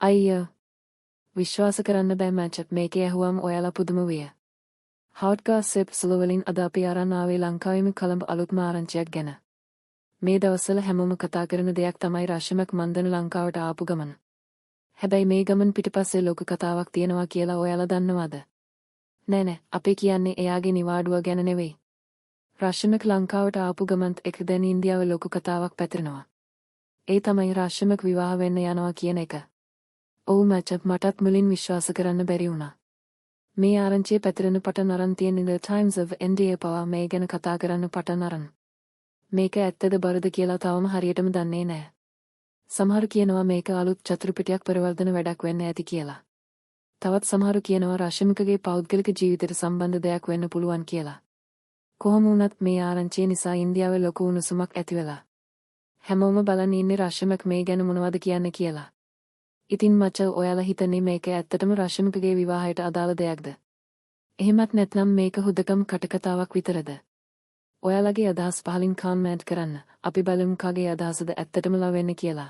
අයියෝ විශ්වාස කරන්න බෑ මැච් මේකේ ඇහුවම ඔයාලා පුදුම විය. හොට් ගොසිප් සුළුවලින් අද අපි අරන් ආවේ ලංකාවේම කොළඹ අලුත්ම ආරංචියක් ගැන. මේ දවස්වල හැමෝම කතා කරන දෙයක් තමයි රශ්මික මන්දන ලංකාවට ආපු ගමන. හැබැයි මේ ගමන් පිටිපස්සේ ලොකු කතාවක් තියෙනවා කියලා ඔයාලා දන්නවද? නෑ අපි කියන්නේ එයාගේ නිවාඩුව ගැන නෙවෙයි. රශ්මික ලංකාවට ආපු ගමන්ත් එක දැන් ඉන්දියාවේ ලොකු කතාවක් පැතිරෙනවා. ඒ තමයි රශ්මික විවාහ වෙන්න යනවා කියන එක. ඔව් මටත් මුලින් විශ්වාස කරන්න බැරි වුණා. මේ ආරංචිය පැතිරෙන පටන් අරන් තියෙන The Times of India පවා මේ ගැන කතා කරන්න පටන් අරන්. මේක ඇත්තද බරද කියලා තවම හරියටම දන්නේ නැහැ. සමහරු කියනවා මේක අලුත් චතුරපිටියක් පරිවර්තන වැඩක් වෙන්න ඇති කියලා. තවත් සමහරු කියනවා රශ්මිකගේ පෞද්ගලික ජීවිතයට සම්බන්ධ දෙයක් වෙන්න පුළුවන් කියලා. කොහොම වුණත් මේ ආරංචිය නිසා ඉන්දියාවේ ලොකු උණුසුමක් ඇති වෙලා. හැමෝම බලන් ඉන්නේ රශ්මික මේ ගැන මොනවද කියන්නේ කියලා. ඉතින් මචං ඔයාලා හිතන්නේ මේක ඇත්තටම රශ්මිකගේ විවාහයට අදාළ දෙයක්ද? එහෙමත් නැත්නම් මේක හුදකම් කටකතාවක් විතරද? ඔයාලගේ අදහස් පහලින් කමෙන්ට් කරන්න. අපි බලමු කාගේ අදහසද ඇත්තටම ලවෙන්නේ කියලා.